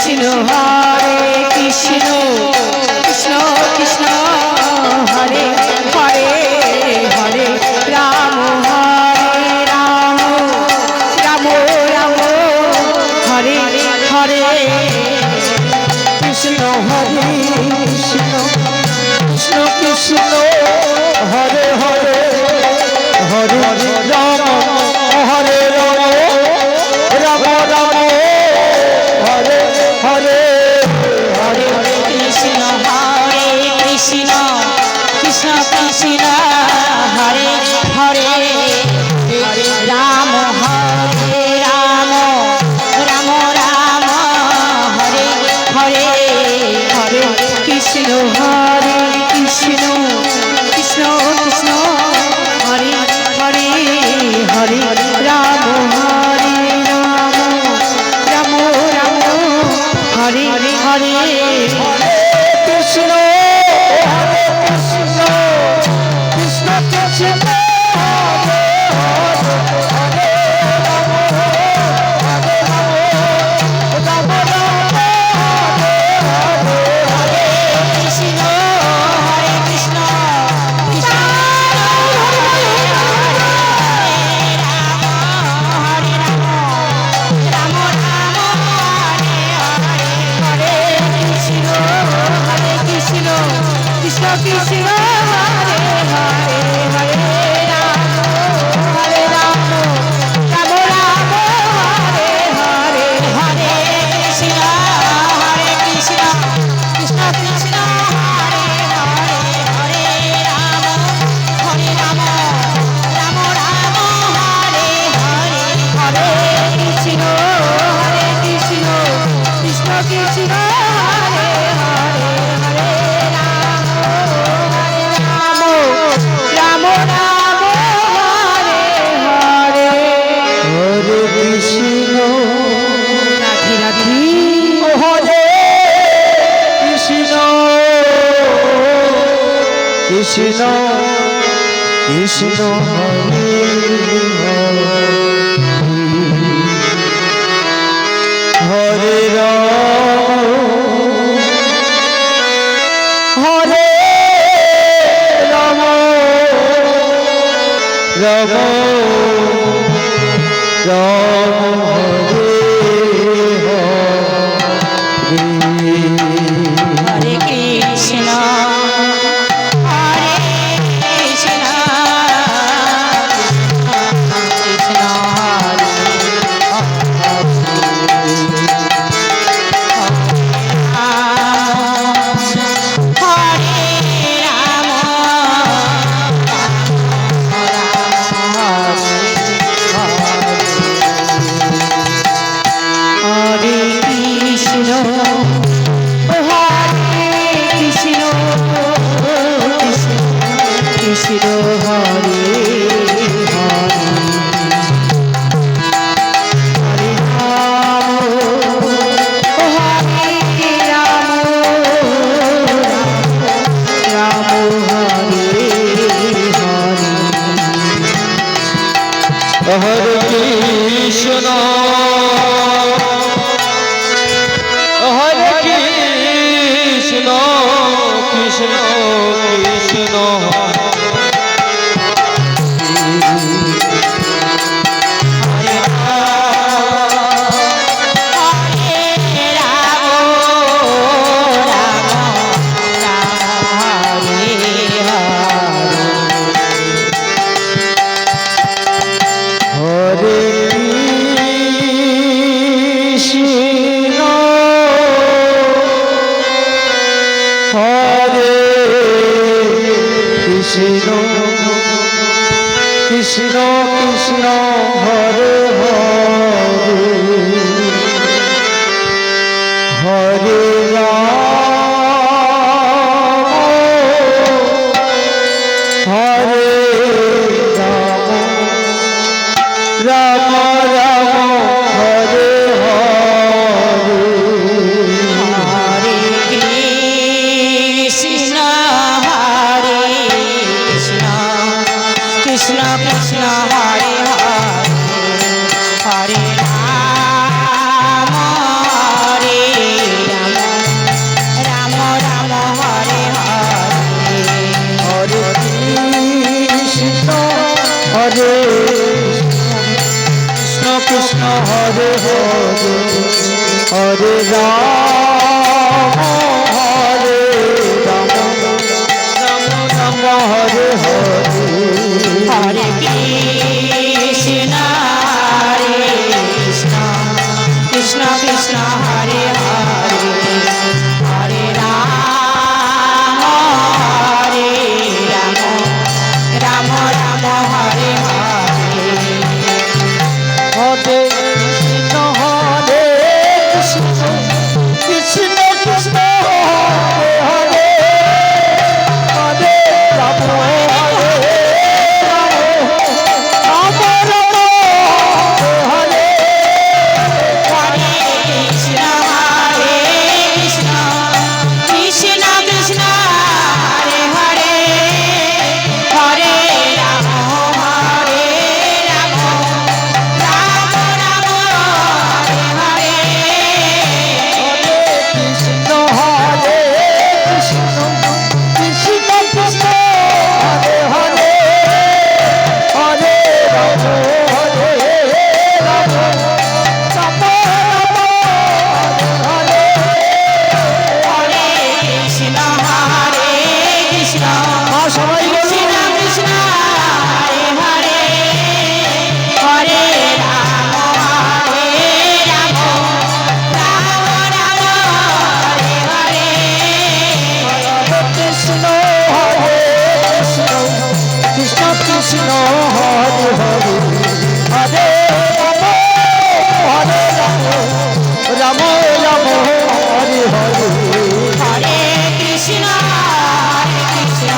কৃষ্ণ হরে কৃষ্ণ কৃষ্ণ কৃষ্ণ হরে হরে হরে রাম হরে রাম রাম রাম হরে হরে কৃষ্ণ হরে কৃষ্ণ কৃষ্ণ কৃষ্ণ হরে হরে হরে রাম হরে রাম রাম রাম হরে হরে হরে কৃষ্ণ হরে কৃষ্ণ কৃষ্ণ কৃষ্ণ হরে হরে রাম হরে রাম রাম রাম হরে হরে হরে কৃষ্ণ হরে কৃষ্ণ কৃষ্ণ কৃষ্ণ হরে হরে হরে রাম হরে রাম রাম রাম হরে হরে কৃষ্ণ হরে কৃষ্ণ কৃষ্ণ কৃষ্ণ কৃষ্ণ কৃষ্ণ হরে হরে হরে রাম হরে রাম রাম রাম হরে হরে হরে কৃষ্ণ হরে কৃষ্ণ কৃষ্ণ কৃষ্ণ হরে হরে হরে রাম হরে রাম রাম রাম হরে হরে হরে কৃষ্ণ হরে কৃষ্ণ কৃষ্ণ কৃষ্ণ হরে হরে হরে রাম রাম হরে হরে হরে কৃষ্ণ রাধে রাধে হরে কৃষ্ণ কৃষ্ণ কৃষ্ণ হরে হরে রাম হরে রাম রাম রাম হরে হরে কৃষ্ণ হরে কৃষ্ণ কৃষ্ণ হরে কৃষ্ণ হরে হরে হরে রাম রাম হরে হরে হরে কৃষ্ণ হরে কৃষ্ণ কৃষ্ণ কৃষ্ণ কৃষ্ণ কৃষ্ণ কৃষ্ণ হরে হরে হরে রাম হরে রাম রাম রাম হরে হরে কৃষ্ণ হরে কৃষ্ণ কৃষ্ণ কৃষ্ণ হরে হরে হরে রাম হরে হরে হরে হরে রাম হরে রাম রাম রাম হরে হরে হরে কৃষ্ণ হরে কৃষ্ণ কৃষ্ণ কৃষ্ণ হরে হরে হরে রাম হরে রাম রাম রাম হরে হরে হরে কৃষ্ণ হরে কৃষ্ণ কৃষ্ণ কৃষ্ণ হরে হরে হরে রাম হরে রাম রাম রাম হরে হরে কৃষ্ণ হরে কৃষ্ণ কৃষ্ণ কৃষ্ণ হরে হরে হরে রাম হরে রাম রাম রাম হরে হরে কৃষ্ণ হরে কৃষ্ণ কৃষ্ণ কৃষ্ণ হরে হরে হরে রাম হরে রাম রাম রাম হরে হরে কৃষ্ণ হরে কৃষ্ণ সবাই কৃষ্ণ কৃষ্ণ হরে হরে হরে রাম হরে রাম রাম রাম হরে হরে কৃষ্ণ হরে কৃষ্ণ কৃষ্ণ কৃষ্ণ হরে হরে হরে রাম রাম রাম হরে হরে হরে কৃষ্ণ হরে কৃষ্ণ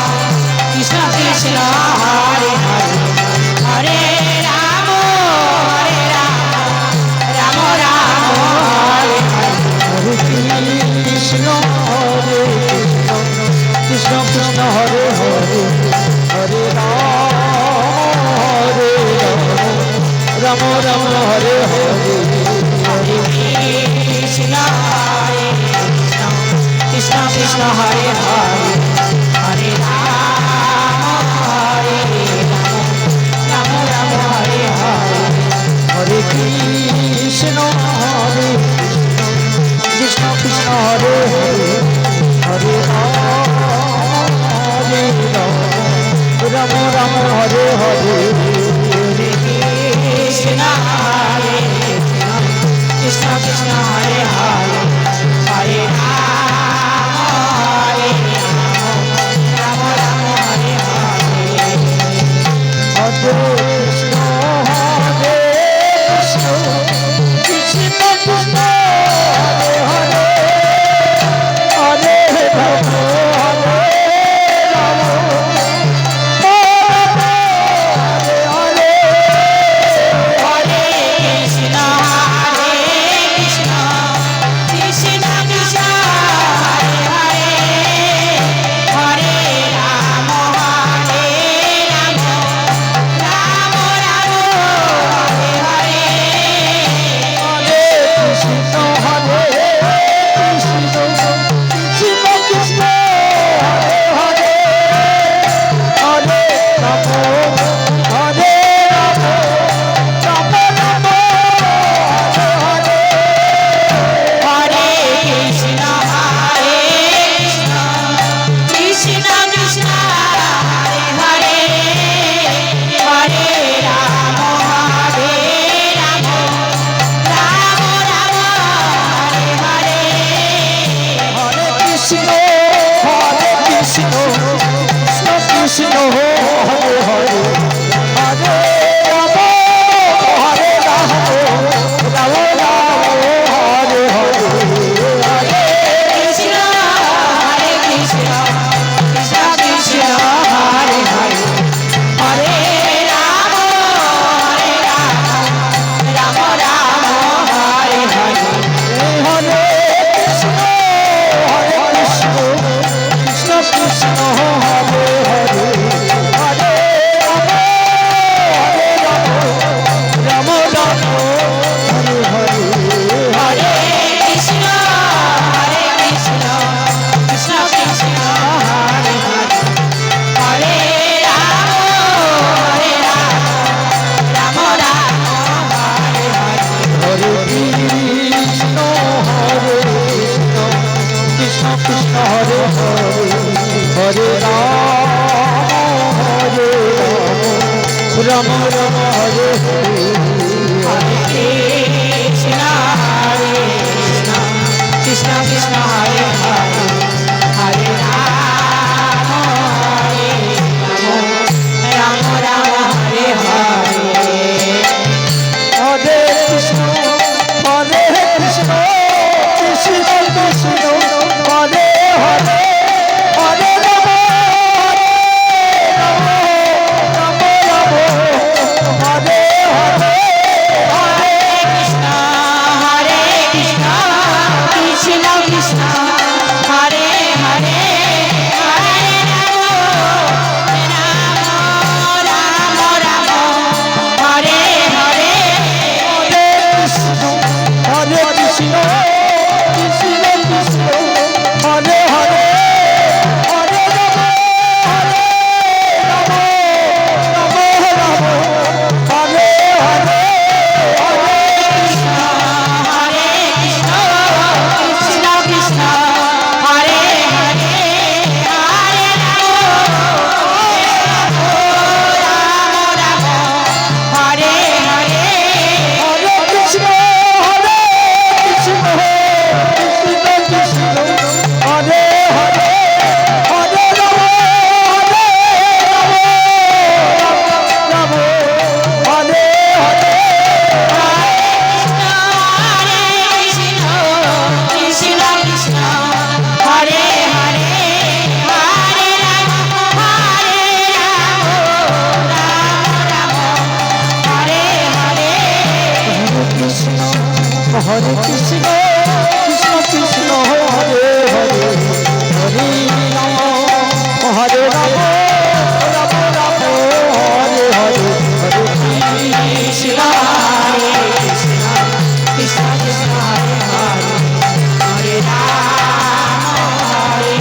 কৃষ্ণ কৃষ্ণ হরে হরে হরে রাম রাম রাম হরে হরে কৃষ্ণ হরে কৃষ্ণ কৃষ্ণ হরে হরে হরে রাম রাম হরে হরে হরে কৃষ্ণ হরে কৃষ্ণ কৃষ্ণ কৃষ্ণ হরে হরে হরে রাম রাম হরে হরে হরে কৃষ্ণ হরে কৃষ্ণ কৃষ্ণ হরে হরে হরে রাম রাম হরে হরে হরে কৃষ্ণ হরে কৃষ্ণ কৃষ্ণ হরে হরে হরে রাম রাম হরে হরে হরে কৃষ্ণ হরে কৃষ্ণ কৃষ্ণ কৃষ্ণ হরে হরে হরে রাম হরে রাম হরে হরে হরে কৃষ্ণ হরে কৃষ্ণ কৃষ্ণ কৃষ্ণ রাম রাম হরে হরে হরে কৃষ্ণ হরে কৃষ্ণ কৃষ্ণ কৃষ্ণ হরে হরে হরে রাম হরে রাম রাম রাম হরে হরে হরে কৃষ্ণ কৃষ্ণ কৃষ্ণ হরে হরে হরে রাম রাম রাম রাম হরে হরে হরে কৃষ্ণ কৃষ্ণ কৃষ্ণ হরে হরে হরে রাম রাম রাম হরে হরে হরে কৃষ্ণ কৃষ্ণ কৃষ্ণ হরে হরে হরে রাম রাম রাম রাম হরে হরে হরে কৃষ্ণ কৃষ্ণ কৃষ্ণ হরে হরে হরে রাম রাম হরে হরে হরে কৃষ্ণ কৃষ্ণ কৃষ্ণ হরে হরে হরে রাম রাম হরে হরে কৃষ্ণ কৃষ্ণ হরে হরে হরে রাম রাম হরে হরে কৃষ্ণ হরে কৃষ্ণ কৃষ্ণ কৃষ্ণ হরে হরে হরে রাম হরে রাম রাম রাম হরে হরে হরে কৃষ্ণ হরে কৃষ্ণ কৃষ্ণ কৃষ্ণ হরে হরে হরে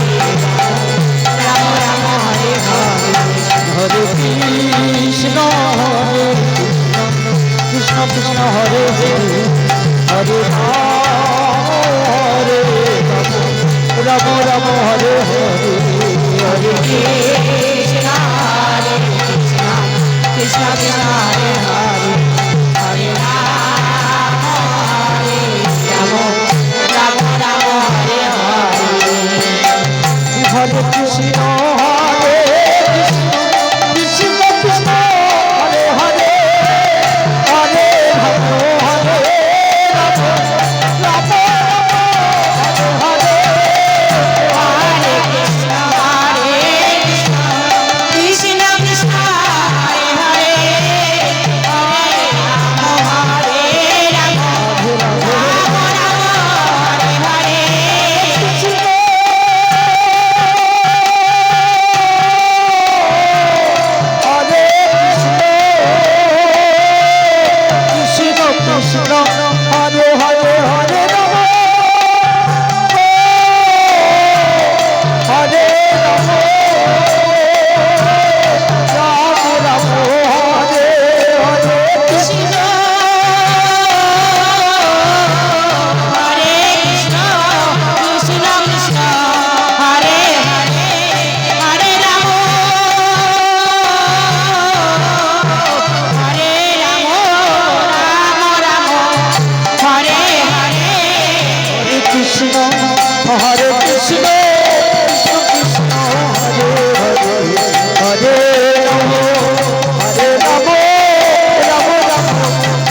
রাম রাম হরে হরে হরে কৃষ্ণ কৃষ্ণ কৃষ্ণ হরে হরে হরে রাম রাম হরে হরে হরে কৃষ্ণ হরে কৃষ্ণ কৃষ্ণ কৃষ্ণ হরে হরে হরে রাম রাম রাম হরে হরে হরে কৃষ্ণ কৃষ্ণ কৃষ্ণ হরে হরে হরে রাম হরে রাম রাম রাম হরে হরে কৃষ্ণ কৃষ্ণ কৃষ্ণ হরে হরে হরে রাম রাম রাম হরে হরে হরে কৃষ্ণ কৃষ্ণ হরে হরে হরে রাম হরে রাম রাম রাম হরে হরে কৃষ্ণ হরে কৃষ্ণ কৃষ্ণ কৃষ্ণ হরে হরে হরে রাম রাম হরে হরে হরে কৃষ্ণ হরে কৃষ্ণ কৃষ্ণ কৃষ্ণ হরে হরে হরে রাম রাম রাম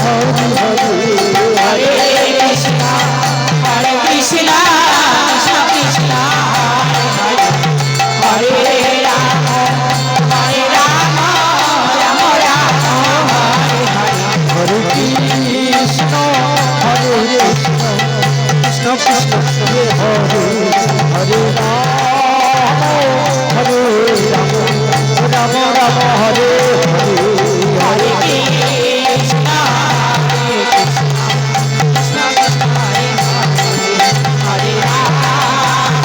হরে হরে হরে কৃষ্ণ কৃষ্ণ কৃষ্ণ হরে হরে হরে রাম রাম রাম হরে হরে হরে কৃষ্ণ হরে কৃষ্ণ কৃষ্ণ কৃষ্ণ হরে হরে হরে রাম রাম রাম হরে হরে হরে কৃষ্ণ কৃষ্ণ কৃষ্ণ হরে হরে রাম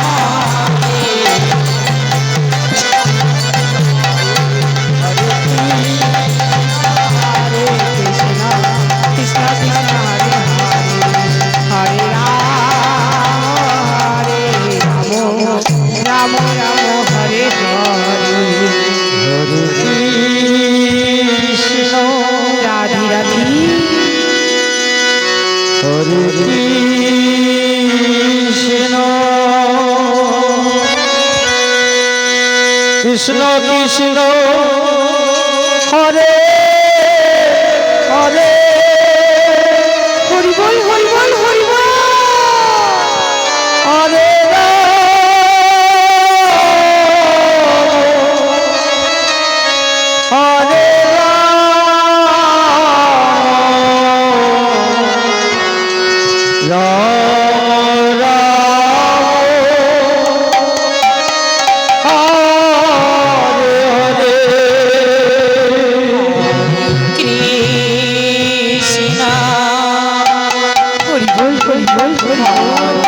হরে কৃষ্ণ কৃষ্ণ কৃষ্ণ হরে হরে হরে রাম কৃষ্ণ কৃষ্ণ হরে হরে হরি বল হরি বল হরি বল হরে হরে কৃষ্ণ হরি বল হরি বল হরি বল